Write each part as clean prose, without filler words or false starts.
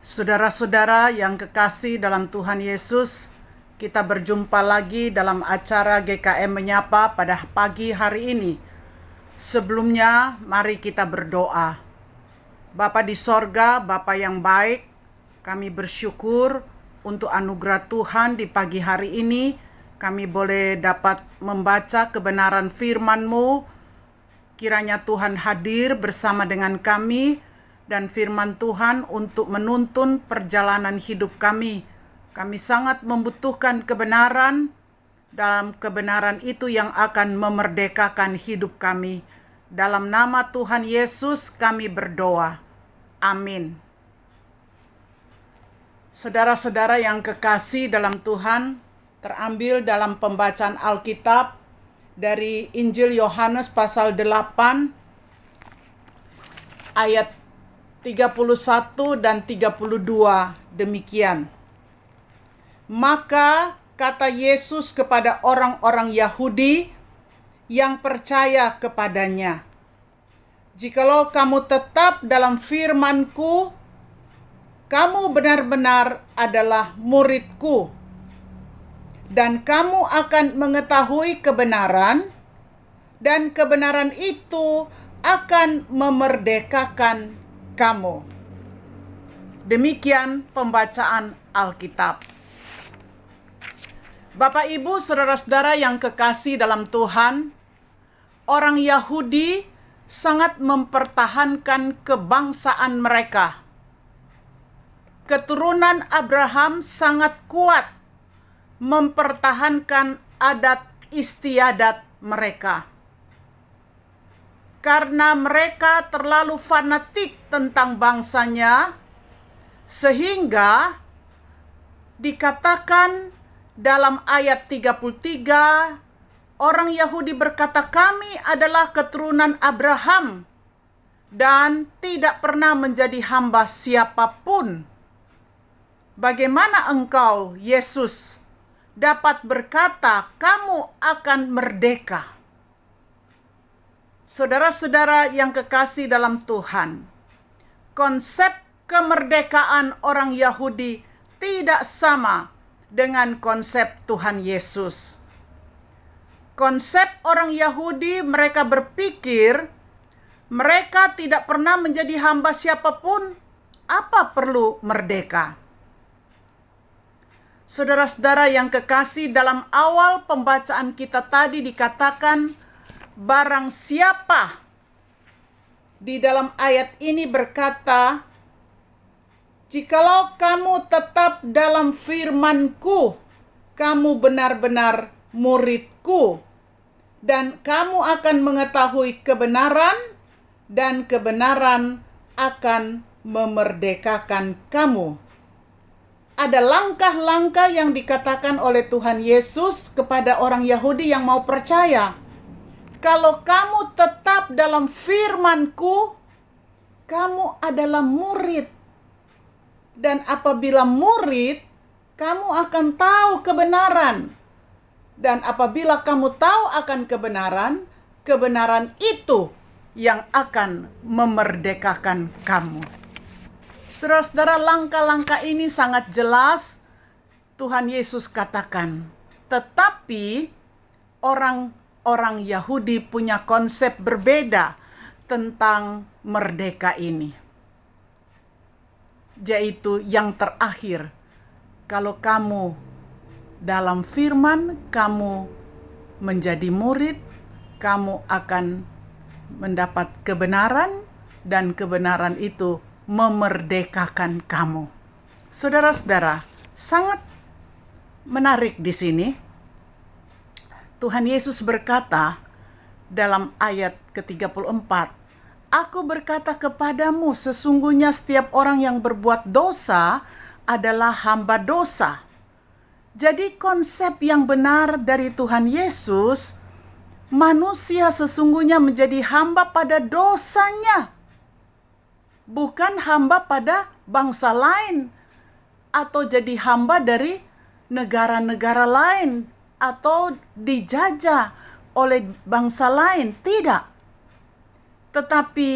Saudara-saudara yang kekasih dalam Tuhan Yesus, kita berjumpa lagi dalam acara GKM Menyapa pada pagi hari ini. Sebelumnya, mari kita berdoa. Bapa di sorga, Bapa yang baik, kami bersyukur untuk anugerah Tuhan di pagi hari ini. Kami boleh dapat membaca kebenaran firman-Mu. Kiranya Tuhan hadir bersama dengan kami dan firman Tuhan untuk menuntun perjalanan hidup kami. Kami sangat membutuhkan kebenaran, dalam kebenaran itu yang akan memerdekakan hidup kami. Dalam nama Tuhan Yesus kami berdoa. Amin. Saudara-saudara yang kekasih dalam Tuhan, terambil dalam pembacaan Alkitab dari Injil Yohanes pasal 8 ayat 31 dan 32 demikian. Maka kata Yesus kepada orang-orang Yahudi yang percaya kepadanya, "Jikalau kamu tetap dalam firman-Ku, kamu benar-benar adalah murid-Ku, dan kamu akan mengetahui kebenaran, dan kebenaran itu akan memerdekakan kamu." Demikian pembacaan Alkitab. Bapak, Ibu, saudara-saudara yang kekasih dalam Tuhan, orang Yahudi sangat mempertahankan kebangsaan mereka. Keturunan Abraham sangat kuat mempertahankan adat istiadat mereka. Karena mereka terlalu fanatik tentang bangsanya, sehingga dikatakan dalam ayat 33, orang Yahudi berkata, "Kami adalah keturunan Abraham dan tidak pernah menjadi hamba siapapun." Bagaimana engkau, Yesus, dapat berkata kamu akan merdeka? Saudara-saudara yang kekasih dalam Tuhan, konsep kemerdekaan orang Yahudi tidak sama dengan konsep Tuhan Yesus. Konsep orang Yahudi, mereka berpikir mereka tidak pernah menjadi hamba siapapun, apa perlu merdeka? Saudara-saudara yang kekasih, dalam awal pembacaan kita tadi dikatakan barang siapa di dalam ayat ini berkata, "Jikalau kamu tetap dalam firman-Ku, kamu benar-benar murid-Ku, dan kamu akan mengetahui kebenaran, dan kebenaran akan memerdekakan kamu." Ada langkah-langkah yang dikatakan oleh Tuhan Yesus kepada orang Yahudi yang mau percaya. Kalau kamu tetap dalam firman-Ku, kamu adalah murid. Dan apabila murid, kamu akan tahu kebenaran. Dan apabila kamu tahu akan kebenaran, kebenaran itu yang akan memerdekakan kamu. Saudara-saudara, langkah-langkah ini sangat jelas Tuhan Yesus katakan. Tetapi orang Yahudi punya konsep berbeda tentang merdeka ini. Yaitu yang terakhir, kalau kamu dalam firman, kamu menjadi murid, kamu akan mendapat kebenaran, dan kebenaran itu memerdekakan kamu. Saudara-saudara, sangat menarik di sini. Tuhan Yesus berkata dalam ayat ke-34, "Aku berkata kepadamu, sesungguhnya setiap orang yang berbuat dosa adalah hamba dosa." Jadi konsep yang benar dari Tuhan Yesus, manusia sesungguhnya menjadi hamba pada dosanya, bukan hamba pada bangsa lain, atau jadi hamba dari negara-negara lain, atau dijajah oleh bangsa lain. Tidak. Tetapi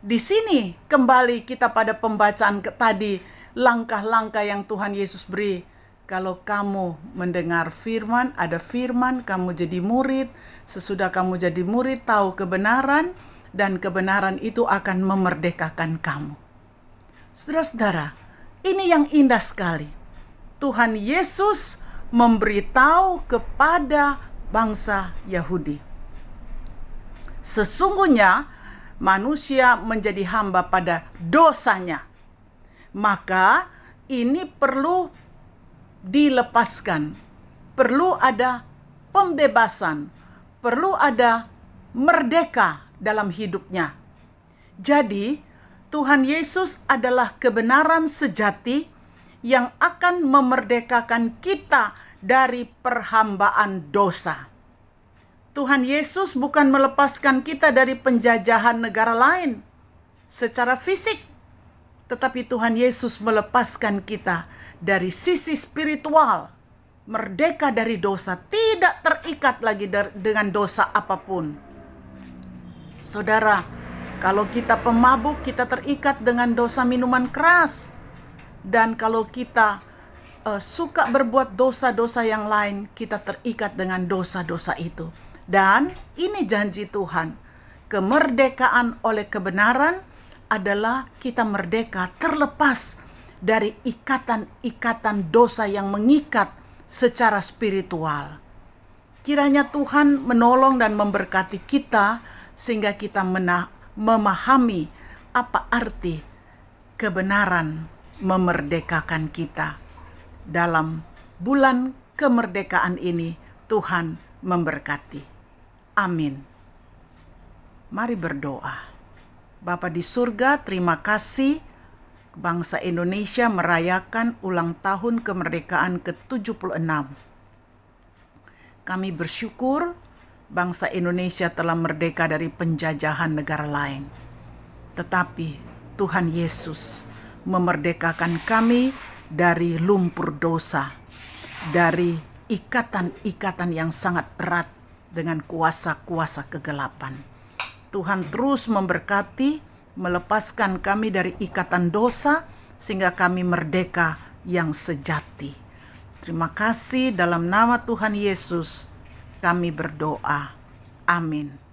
di sini kembali kita pada pembacaan tadi, langkah-langkah yang Tuhan Yesus beri. Kalau kamu mendengar firman, ada firman, kamu jadi murid. Sesudah kamu jadi murid, tahu kebenaran, dan kebenaran itu akan memerdekakan kamu. Saudara-saudara, ini yang indah sekali. Tuhan Yesus memberitahu kepada bangsa Yahudi. Sesungguhnya manusia menjadi hamba pada dosanya. Maka ini perlu dilepaskan. Perlu ada pembebasan. Perlu ada merdeka dalam hidupnya. Jadi, Tuhan Yesus adalah kebenaran sejati yang akan memerdekakan kita dari perhambaan dosa. Tuhan Yesus bukan melepaskan kita dari penjajahan negara lain secara fisik, tetapi Tuhan Yesus melepaskan kita dari sisi spiritual, merdeka dari dosa, tidak terikat lagi dengan dosa apapun. Saudara, kalau kita pemabuk, kita terikat dengan dosa minuman keras. Dan kalau kita suka berbuat dosa-dosa yang lain, kita terikat dengan dosa-dosa itu. Dan ini janji Tuhan, kemerdekaan oleh kebenaran adalah kita merdeka terlepas dari ikatan-ikatan dosa yang mengikat secara spiritual. Kiranya Tuhan menolong dan memberkati kita sehingga kita memahami apa arti kebenaran memerdekakan kita. Dalam bulan kemerdekaan ini, Tuhan memberkati. Amin. Mari berdoa. Bapa di surga, terima kasih bangsa Indonesia merayakan ulang tahun kemerdekaan ke-76. Kami bersyukur bangsa Indonesia telah merdeka dari penjajahan negara lain. Tetapi Tuhan Yesus memerdekakan kami dari lumpur dosa, dari ikatan-ikatan yang sangat berat dengan kuasa-kuasa kegelapan. Tuhan terus memberkati, melepaskan kami dari ikatan dosa, sehingga kami merdeka yang sejati. Terima kasih, dalam nama Tuhan Yesus kami berdoa. Amin.